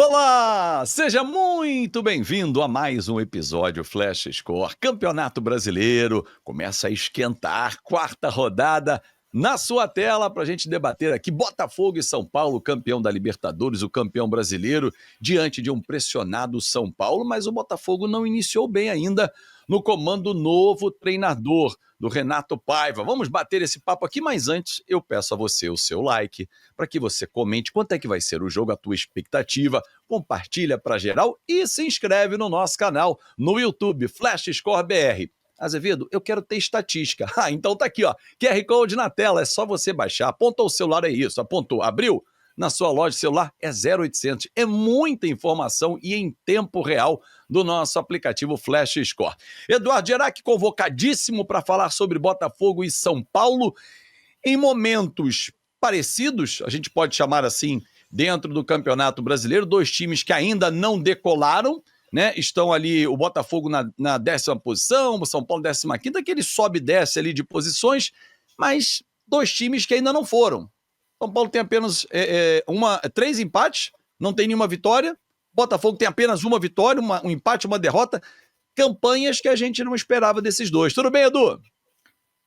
Olá! Seja muito bem-vindo a mais um episódio Flash Score. Campeonato Brasileiro começa a esquentar, quarta rodada na sua tela para a gente debater aqui Botafogo e São Paulo, campeão da Libertadores, o campeão brasileiro, diante de um pressionado São Paulo, mas o Botafogo não iniciou bem ainda no comando novo treinador do Renato Paiva. Vamos bater esse papo aqui, mas antes eu peço a você o seu like, para que você comente quanto é que vai ser o jogo, a tua expectativa, compartilha para geral e se inscreve no nosso canal no YouTube, Flash Score BR. Azevedo, eu quero ter estatística. Então tá aqui, ó, QR Code na tela, é só você baixar, apontou o celular, é isso, apontou, abriu, na sua loja de celular é 0800. É muita informação e em tempo real do nosso aplicativo Flash Score. Eduardo Gerac, convocadíssimo para falar sobre Botafogo e São Paulo em momentos parecidos, a gente pode chamar assim, dentro do Campeonato Brasileiro, dois times que ainda não decolaram, né? Estão ali, o Botafogo na 10ª posição, o São Paulo 15ª, que ele sobe e desce ali de posições, mas dois times que ainda não foram. São Paulo tem apenas 3 empates, não tem nenhuma vitória. Botafogo tem apenas uma vitória, um empate, uma derrota. Campanhas que a gente não esperava desses dois. Tudo bem, Edu?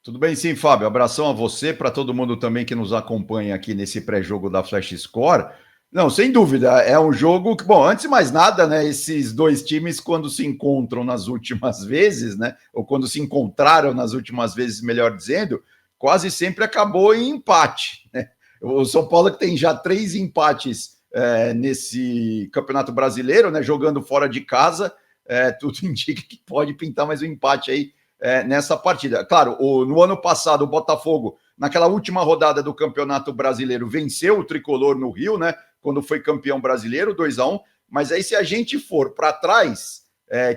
Tudo bem, sim, Fábio. Abração a você, para todo mundo também que nos acompanha aqui nesse pré-jogo da Flash Score. Não, sem dúvida, é um jogo que, bom, antes de mais nada, né, esses dois times, quando se encontram nas últimas vezes, né, ou quando se encontraram nas últimas vezes, melhor dizendo, quase sempre acabou em empate, né? O São Paulo que tem já 3 empates nesse Campeonato Brasileiro, né, jogando fora de casa, tudo indica que pode pintar mais um empate aí nessa partida. Claro, no ano passado, o Botafogo, naquela última rodada do Campeonato Brasileiro, venceu o Tricolor no Rio, né? Quando foi campeão brasileiro, 2-1. Mas aí, se a gente for para trás,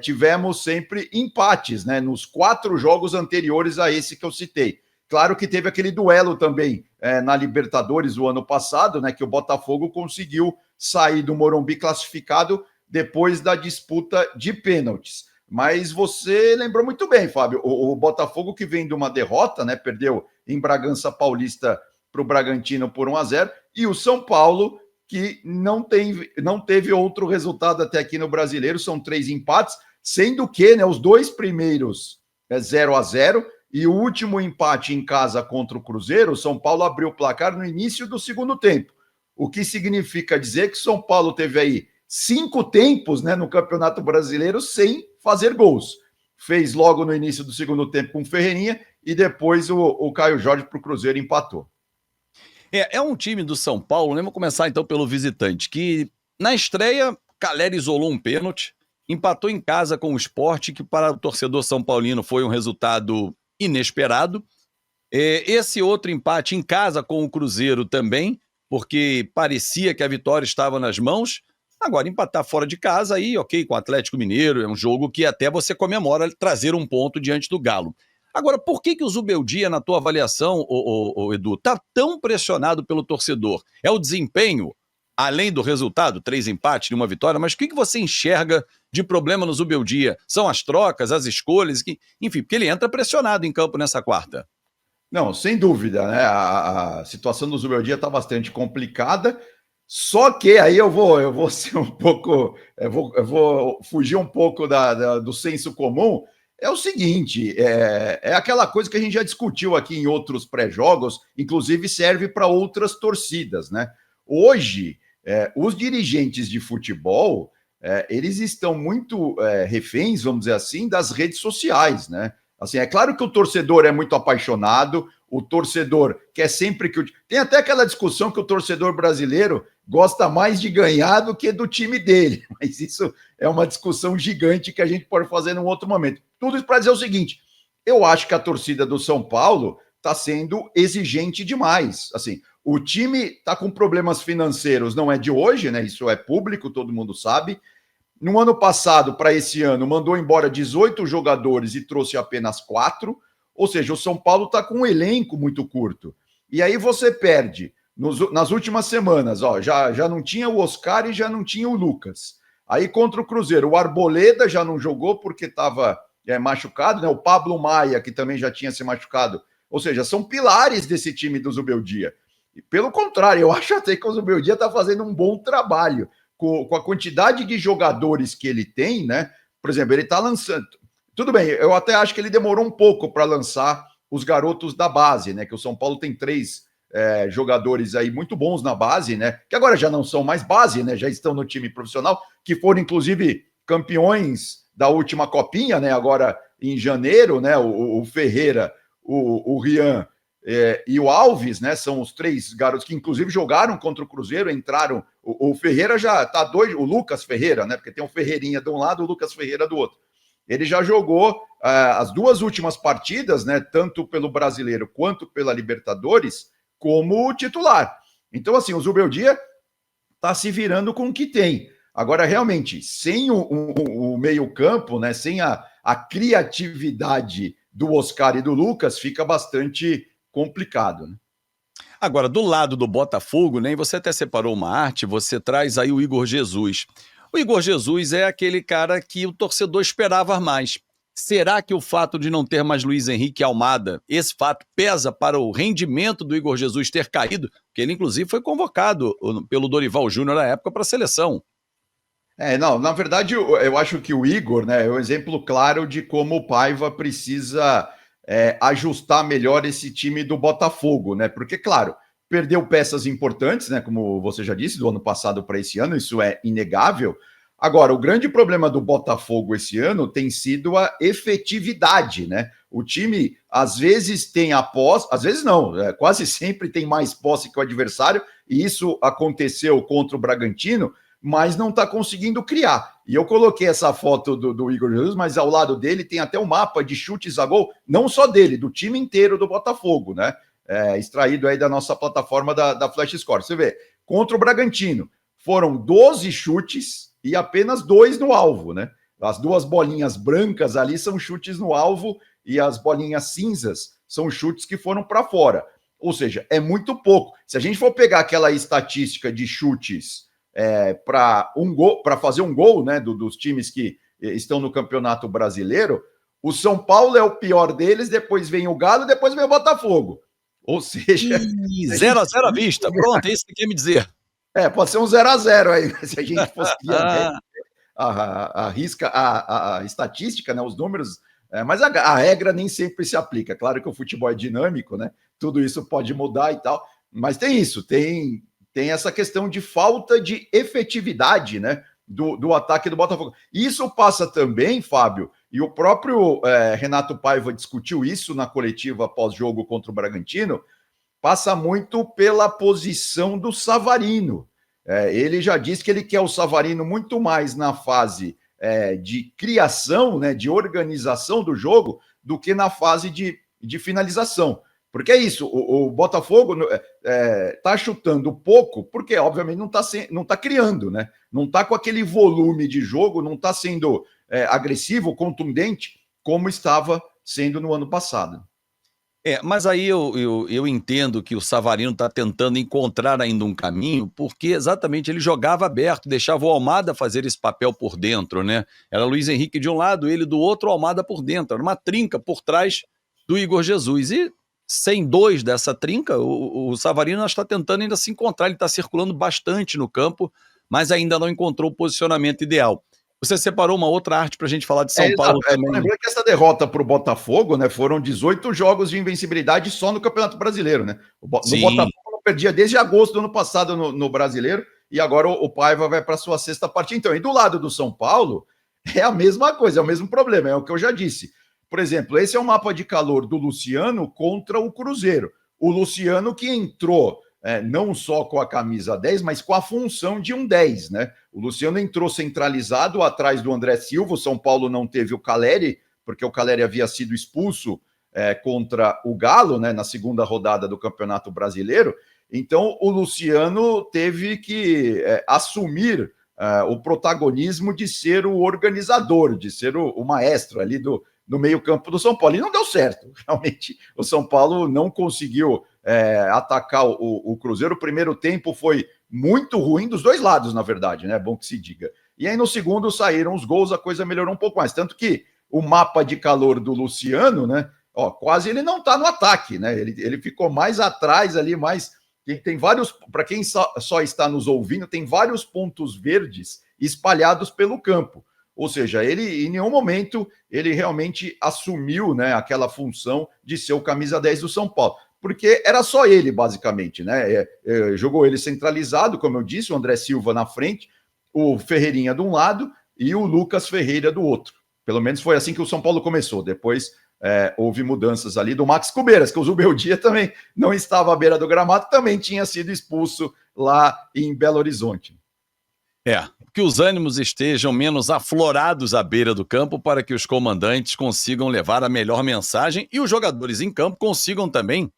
tivemos sempre empates, né? Nos 4 jogos anteriores a esse que eu citei. Claro que teve aquele duelo também na Libertadores o ano passado, né? Que o Botafogo conseguiu sair do Morumbi classificado depois da disputa de pênaltis. Mas você lembrou muito bem, Fábio. O Botafogo que vem de uma derrota, né? Perdeu em Bragança Paulista para o Bragantino por 1-0. E o São Paulo, que não teve outro resultado até aqui no Brasileiro. São 3 empates, sendo que, né, os 2 primeiros 0-0 e o último empate em casa contra o Cruzeiro, o São Paulo abriu o placar no início do segundo tempo. O que significa dizer que o São Paulo teve aí 5 tempos, né, no Campeonato Brasileiro sem fazer gols. Fez logo no início do segundo tempo com o Ferreirinha e depois o Caio Jorge para o Cruzeiro empatou. É um time do São Paulo, né? Vamos começar então pelo visitante, que na estreia, Calleri isolou um pênalti, empatou em casa com o Sport, que para o torcedor são paulino foi um resultado inesperado. Esse outro empate em casa com o Cruzeiro também, porque parecia que a vitória estava nas mãos. Agora, empatar fora de casa, aí, ok, com o Atlético Mineiro, é um jogo que até você comemora trazer um ponto diante do Galo. Agora, por que o Zubeldia, na tua avaliação, Edu, está tão pressionado pelo torcedor? É o desempenho, além do resultado, 3 empates e uma vitória, mas o que você enxerga de problema no Zubeldia? São as trocas, as escolhas, enfim, porque ele entra pressionado em campo nessa quarta. Não, sem dúvida, né? A situação do Zubeldia está bastante complicada. Só que aí eu vou ser um pouco, eu vou fugir um pouco do senso comum. É o seguinte, é aquela coisa que a gente já discutiu aqui em outros pré-jogos, inclusive serve para outras torcidas, né? Hoje, os dirigentes de futebol, eles estão muito reféns, vamos dizer assim, das redes sociais, né? Assim, é claro que o torcedor é muito apaixonado, o torcedor quer sempre que... Tem até aquela discussão que o torcedor brasileiro gosta mais de ganhar do que do time dele, mas isso é uma discussão gigante que a gente pode fazer num outro momento. Tudo isso para dizer o seguinte, eu acho que a torcida do São Paulo está sendo exigente demais. Assim, o time está com problemas financeiros, não é de hoje, né? Isso é público, todo mundo sabe. No ano passado, para esse ano, mandou embora 18 jogadores e trouxe apenas 4. Ou seja, o São Paulo está com um elenco muito curto. E aí você perde. Nas últimas semanas, ó, já não tinha o Oscar e já não tinha o Lucas. Aí contra o Cruzeiro, o Arboleda já não jogou porque estava machucado, né? O Pablo Maia, que também já tinha se machucado. Ou seja, são pilares desse time do Zubeldia. E pelo contrário, eu acho até que o Zubeldia está fazendo um bom trabalho. com a quantidade de jogadores que ele tem, né? Por exemplo, ele está lançando. Tudo bem, eu até acho que ele demorou um pouco para lançar os garotos da base, né? Que o São Paulo tem 3 jogadores aí muito bons na base, né? Que agora já não são mais base, né? Já estão no time profissional, que foram, inclusive, campeões da última copinha, né? Agora em janeiro, né? O Ferreira, o Rian e o Alves, né? São os 3 garotos que, inclusive, jogaram contra o Cruzeiro, entraram. O Ferreira já tá o Lucas Ferreira, né? Porque tem o Ferreirinha de um lado, o Lucas Ferreira do outro. Ele já jogou as 2 últimas partidas, né? Tanto pelo Brasileiro quanto pela Libertadores, como titular. Então, assim, o Zubeldia está se virando com o que tem. Agora, realmente, sem o meio-campo, né? Sem a criatividade do Oscar e do Lucas, fica bastante complicado, né? Agora, do lado do Botafogo, né, e você até separou uma arte, você traz aí o Igor Jesus. O Igor Jesus é aquele cara que o torcedor esperava mais. Será que o fato de não ter mais Luiz Henrique e Almada, esse fato pesa para o rendimento do Igor Jesus ter caído? Porque ele, inclusive, foi convocado pelo Dorival Júnior na época para a seleção. Não, na verdade, eu acho que o Igor, né, é um exemplo claro de como o Paiva precisa ajustar melhor esse time do Botafogo, né? Porque, claro, perdeu peças importantes, né? Como você já disse, do ano passado para esse ano, isso é inegável. Agora, o grande problema do Botafogo esse ano tem sido a efetividade, né? O time, às vezes, tem a posse, às vezes não, quase sempre tem mais posse que o adversário, e isso aconteceu contra o Bragantino, mas não está conseguindo criar. E eu coloquei essa foto do Igor Jesus, mas ao lado dele tem até um mapa de chutes a gol, não só dele, do time inteiro do Botafogo, né? Extraído aí da nossa plataforma da Flash Score. Você vê, contra o Bragantino, foram 12 chutes e apenas 2 no alvo, né? As 2 bolinhas brancas ali são chutes no alvo e as bolinhas cinzas são chutes que foram para fora. Ou seja, é muito pouco. Se a gente for pegar aquela estatística de chutes para fazer um gol, né, dos times que estão no Campeonato Brasileiro, o São Paulo é o pior deles, depois vem o Galo, depois vem o Botafogo. Ou seja, 0 a 0 à vista. Pronto, é isso que você quer me dizer. Pode ser um 0-0 aí, se a gente fosse arrisca a estatística, né, os números, mas a regra nem sempre se aplica. Claro que o futebol é dinâmico, né? Tudo isso pode mudar e tal, mas tem isso, tem essa questão de falta de efetividade, né, do ataque do Botafogo. Isso passa também, Fábio, e o próprio Renato Paiva discutiu isso na coletiva pós-jogo contra o Bragantino, passa muito pela posição do Savarino. Ele já disse que ele quer o Savarino muito mais na fase de criação, né, de organização do jogo, do que na fase de finalização. Porque é isso, o Botafogo está chutando pouco, porque obviamente não tá criando, né? Não está com aquele volume de jogo, não está sendo agressivo, contundente, como estava sendo no ano passado. Mas aí eu entendo que o Savarino está tentando encontrar ainda um caminho, porque exatamente ele jogava aberto, deixava o Almada fazer esse papel por dentro, né? Era Luiz Henrique de um lado, ele do outro, o Almada por dentro. Era uma trinca por trás do Igor Jesus. E sem 2 dessa trinca, o Savarino está tentando ainda se encontrar, ele está circulando bastante no campo, mas ainda não encontrou o posicionamento ideal. Você separou uma outra arte para a gente falar de São Paulo também. Lembrando que essa derrota para o Botafogo, né, foram 18 jogos de invencibilidade só no Campeonato Brasileiro, né? No Botafogo não perdia desde agosto do ano passado no Brasileiro, e agora o Paiva vai para a sua 6ª partida. Então, e do lado do São Paulo, é a mesma coisa, é o mesmo problema, é o que eu já disse. Por exemplo, esse é o mapa de calor do Luciano contra o Cruzeiro. O Luciano que entrou não só com a camisa 10, mas com a função de um 10, né? O Luciano entrou centralizado atrás do André Silva, o São Paulo não teve o Caleri, porque o Caleri havia sido expulso contra o Galo, né, na 2ª rodada do Campeonato Brasileiro. Então, o Luciano teve que assumir o protagonismo de ser o organizador, de ser o maestro ali no meio-campo do São Paulo. E não deu certo, realmente. O São Paulo não conseguiu atacar o Cruzeiro. O primeiro tempo foi muito ruim dos 2 lados, na verdade, né? É bom que se diga. E aí no segundo saíram os gols, a coisa melhorou um pouco mais. Tanto que o mapa de calor do Luciano, né? Quase ele não tá no ataque, né? Ele ficou mais atrás ali, mais tem vários, para quem só está nos ouvindo, tem vários pontos verdes espalhados pelo campo. Ou seja, ele em nenhum momento ele realmente assumiu, né, aquela função de ser o camisa 10 do São Paulo, porque era só ele, basicamente, né? Jogou ele centralizado, como eu disse, o André Silva na frente, o Ferreirinha de um lado e o Lucas Ferreira do outro. Pelo menos foi assim que o São Paulo começou. Depois houve mudanças ali do Max Cubeiras, que o Zubeldia também não estava à beira do gramado, também tinha sido expulso lá em Belo Horizonte. Que os ânimos estejam menos aflorados à beira do campo para que os comandantes consigam levar a melhor mensagem e os jogadores em campo consigam também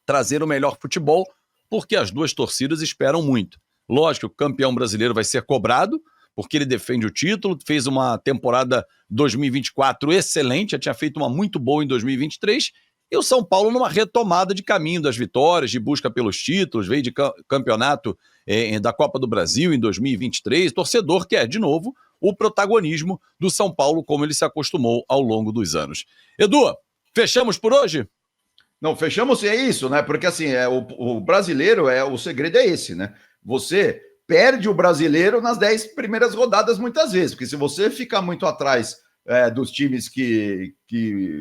trazer o melhor futebol, porque as duas torcidas esperam muito. Lógico que o campeão brasileiro vai ser cobrado, porque ele defende o título, fez uma temporada 2024 excelente, já tinha feito uma muito boa em 2023, e o São Paulo numa retomada de caminho das vitórias, de busca pelos títulos, veio de campeonato da Copa do Brasil em 2023, torcedor quer, de novo, o protagonismo do São Paulo, como ele se acostumou ao longo dos anos. Edu, fechamos por hoje? Não, fechamos, é isso, né? Porque assim, o brasileiro, o segredo é esse, né? Você perde o brasileiro nas 10 primeiras rodadas muitas vezes, porque se você ficar muito atrás dos times que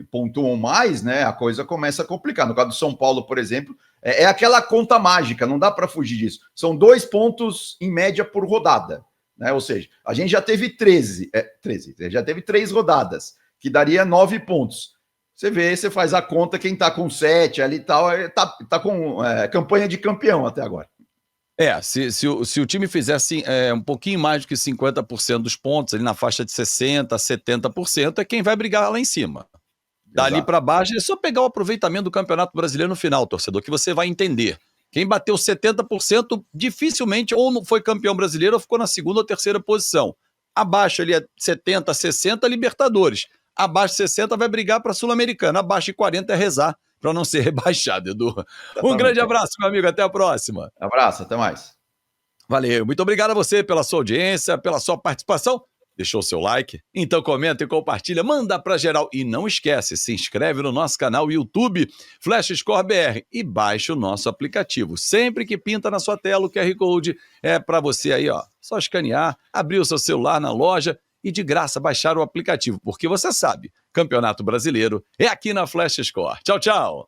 pontuam mais, né, a coisa começa a complicar. No caso do São Paulo, por exemplo, é aquela conta mágica, não dá para fugir disso. São 2 pontos em média por rodada, né? Ou seja, a gente já teve 13, já teve 3 rodadas, que daria 9 pontos. Você vê, você faz a conta, quem tá com 7 ali e tal, tá com campanha de campeão até agora. Se o time fizesse um pouquinho mais do que 50% dos pontos, ali na faixa de 60%, 70%, é quem vai brigar lá em cima. Dali para baixo é só pegar o aproveitamento do Campeonato Brasileiro no final, torcedor, que você vai entender. Quem bateu 70% dificilmente ou não foi campeão brasileiro ou ficou na segunda ou terceira posição. Abaixo ali é 70%, 60% Libertadores. Abaixo de 60% vai brigar para Sul-Americana. Abaixo de 40% é rezar para não ser rebaixado, Edu. Um grande abraço, meu amigo. Até a próxima. Abraço, até mais. Valeu. Muito obrigado a você pela sua audiência, pela sua participação. Deixou o seu like? Então comenta e compartilha, manda pra geral. E não esquece, se inscreve no nosso canal YouTube, Flash Score BR, e baixa o nosso aplicativo. Sempre que pinta na sua tela o QR Code, é para você aí, ó, só escanear, abrir o seu celular na loja e de graça baixar o aplicativo, porque você sabe, Campeonato Brasileiro é aqui na Flash Score. Tchau, tchau!